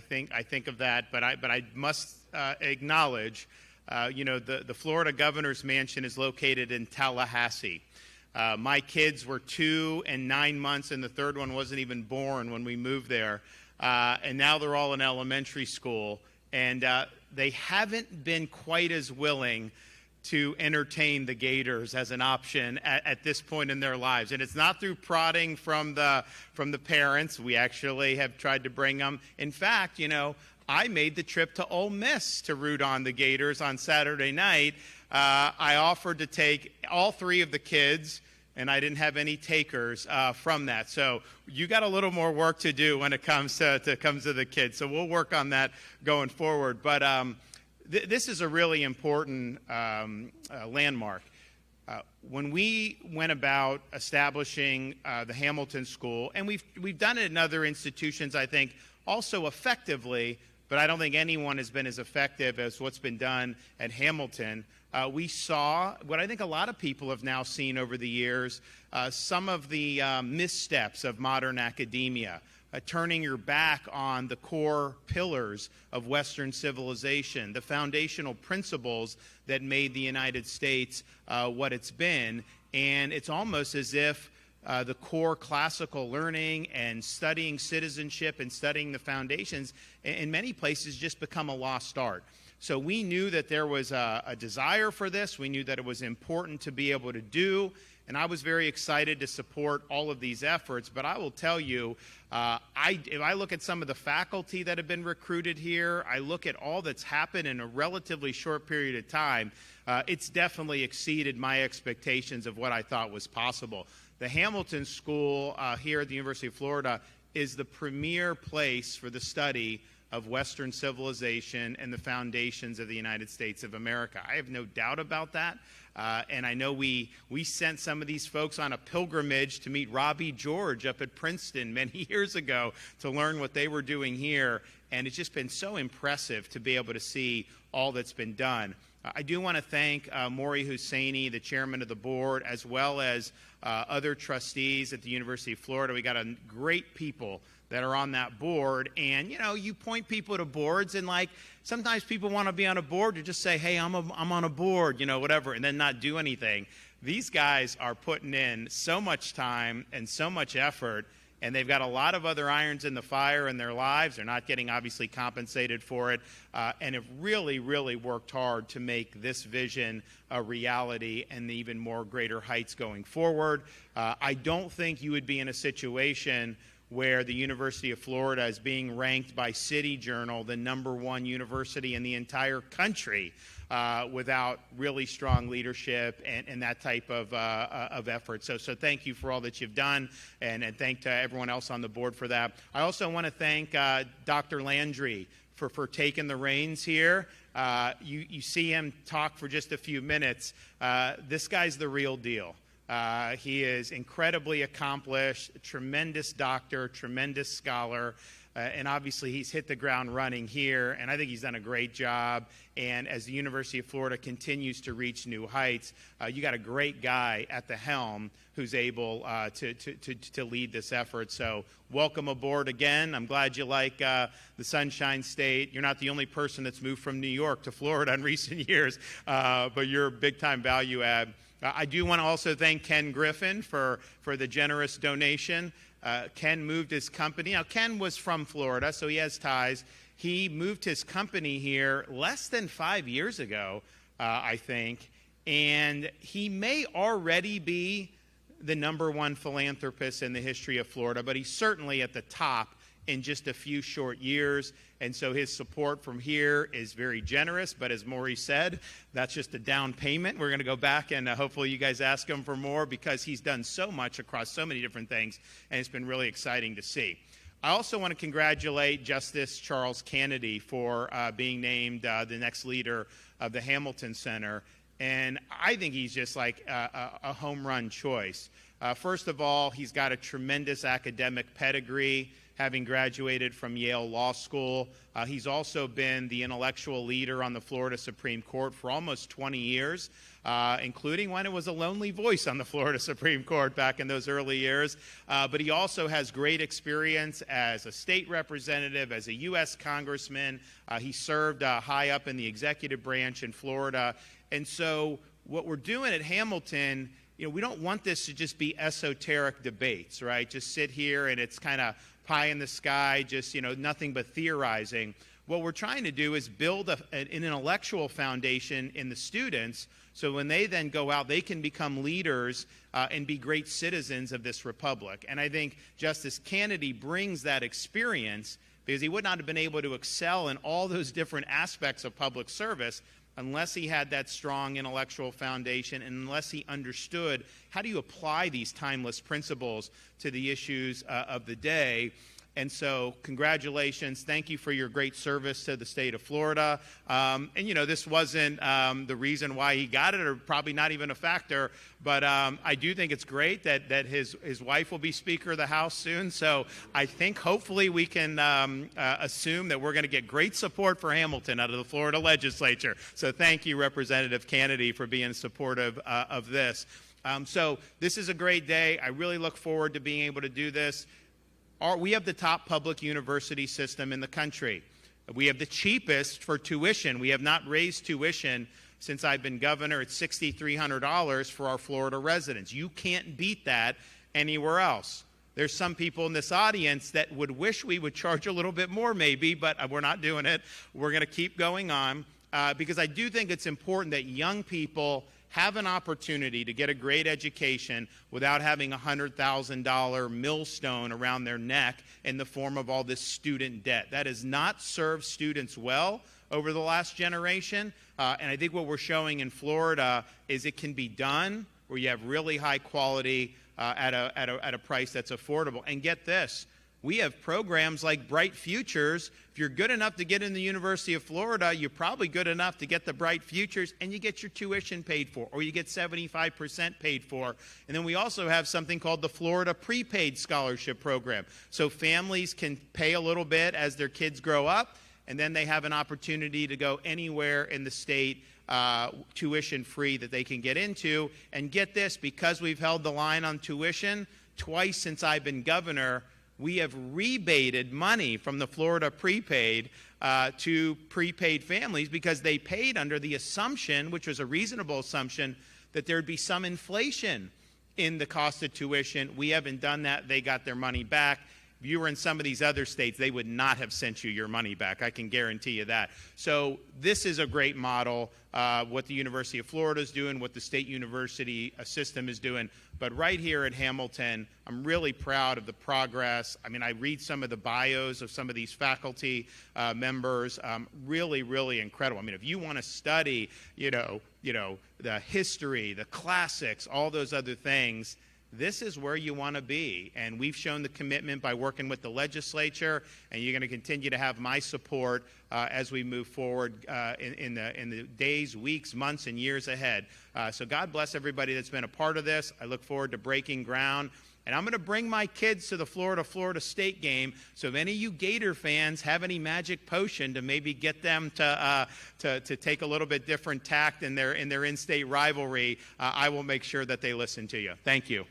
think of that, but I must acknowledge, the Florida governor's mansion is located in Tallahassee. My kids were 2 and 9 months, and the third one wasn't even born when we moved there. And now they're all in elementary school, and they haven't been quite as willing to entertain the Gators as an option at this point in their lives. And it's not through prodding from the parents. We actually have tried to bring them. In fact, I made the trip to Ole Miss to root on the Gators on Saturday night. I offered to take all 3 of the kids, and I didn't have any takers from that. So you got a little more work to do when it comes to the kids. So we'll work on that going forward. But this is a really important landmark. When we went about establishing the Hamilton School, and we've done it in other institutions, I think, also effectively, but I don't think anyone has been as effective as what's been done at Hamilton. We saw what I think a lot of people have now seen over the years, some of the missteps of modern academia, turning your back on the core pillars of Western civilization, the foundational principles that made the United States what it's been. And it's almost as if the core classical learning and studying citizenship and studying the foundations in many places just become a lost art. So we knew that there was a desire for this. We knew that it was important to be able to do. And I was very excited to support all of these efforts. But I will tell you, if I look at some of the faculty that have been recruited here, I look at all that's happened in a relatively short period of time, it's definitely exceeded my expectations of what I thought was possible. The Hamilton School here at the University of Florida is the premier place for the study of Western civilization and the foundations of the United States of America. I have no doubt about that. And I know we sent some of these folks on a pilgrimage to meet Robbie George up at Princeton many years ago to learn what they were doing here. And it's just been so impressive to be able to see all that's been done. I do want to thank Maury Husseini, the chairman of the board, as well as other trustees at the University of Florida. We got a great people that are on that board. And, you point people to boards, and sometimes people want to be on a board to just say, hey, I'm on a board, whatever, and then not do anything. These guys are putting in so much time and so much effort, and they've got a lot of other irons in the fire in their lives. They're not getting, obviously, compensated for it, and have really, really worked hard to make this vision a reality and even more greater heights going forward. I don't think you would be in a situation where the University of Florida is being ranked by City Journal the #1 university in the entire country without really strong leadership and that type of effort. So thank you for all that you've done, and thank to everyone else on the board for that. I also want to thank Dr. Landry for taking the reins here. You see him talk for just a few minutes. This guy's the real deal. He is incredibly accomplished, tremendous doctor, tremendous scholar, and obviously he's hit the ground running here, and I think he's done a great job. And as the University of Florida continues to reach new heights, you got a great guy at the helm who's able to lead this effort. So welcome aboard again. I'm glad you like the Sunshine State. You're not the only person that's moved from New York to Florida in recent years, but you're a big-time value add. I do want to also thank Ken Griffin for the generous donation. Ken moved his company. Now, Ken was from Florida, so he has ties. He moved his company here less than 5 years ago, I think, and he may already be the #1 philanthropist in the history of Florida, but he's certainly at the top in just a few short years. And so his support from here is very generous. But as Maury said, that's just a down payment. We're going to go back and hopefully you guys ask him for more, because he's done so much across so many different things. And it's been really exciting to see. I also want to congratulate Justice Charles Kennedy for being named the next leader of the Hamilton Center. And I think he's just like a home run choice. First of all, he's got a tremendous academic pedigree, having graduated from Yale Law School. He's also been the intellectual leader on the Florida Supreme Court for almost 20 years, including when it was a lonely voice on the Florida Supreme Court back in those early years. But he also has great experience as a state representative, as a U.S. congressman. He served high up in the executive branch in Florida. And so what we're doing at Hamilton, we don't want this to just be esoteric debates, right? Just sit here and it's kind of pie in the sky, just, nothing but theorizing. What we're trying to do is build an intellectual foundation in the students so when they then go out, they can become leaders and be great citizens of this republic. And I think Justice Kennedy brings that experience because he would not have been able to excel in all those different aspects of public service unless he had that strong intellectual foundation and unless he understood how do you apply these timeless principles to the issues of the day. And so congratulations. Thank you for your great service to the state of Florida. And, this wasn't the reason why he got it, or probably not even a factor. But I do think it's great that his wife will be Speaker of the House soon. So I think hopefully we can assume that we're going to get great support for Hamilton out of the Florida legislature. So thank you, Representative Kennedy, for being supportive of this. So this is a great day. I really look forward to being able to do this. We have the top public university system in the country. We have the cheapest for tuition. We have not raised tuition since I've been governor. It's $6,300 for our Florida residents. You can't beat that anywhere else. There's some people in this audience that would wish we would charge a little bit more maybe, but we're not doing it. We're going to keep going on because I do think it's important that young people have an opportunity to get a great education without having a $100,000 millstone around their neck in the form of all this student debt. That has not served students well over the last generation. And I think what we're showing in Florida is it can be done where you have really high quality at a price that's affordable. And get this, we have programs like Bright Futures. If you're good enough to get in the University of Florida, you're probably good enough to get the Bright Futures, and you get your tuition paid for, or you get 75% paid for. And then we also have something called the Florida Prepaid Scholarship Program. So families can pay a little bit as their kids grow up, and then they have an opportunity to go anywhere in the state tuition-free that they can get into. And get this, because we've held the line on tuition, twice since I've been governor, we have rebated money from the Florida prepaid to prepaid families because they paid under the assumption, which was a reasonable assumption, that there'd be some inflation in the cost of tuition. We haven't done that. They got their money back. If you were in some of these other states, they would not have sent you your money back. I can guarantee you that. So this is a great model, what the University of Florida is doing, what the state university system is doing. But right here at Hamilton, I'm really proud of the progress. I mean, I read some of the bios of some of these faculty members. Really, really incredible. I mean, if you want to study, the history, the classics, all those other things, this is where you want to be. And we've shown the commitment by working with the legislature, and you're going to continue to have my support as we move forward in the days, weeks, months, and years ahead. So God bless everybody that's been a part of this. I look forward to breaking ground. And I'm going to bring my kids to the Florida State game. So if any of you Gator fans have any magic potion to maybe get them to take a little bit different tact in their in-state rivalry, I will make sure that they listen to you. Thank you.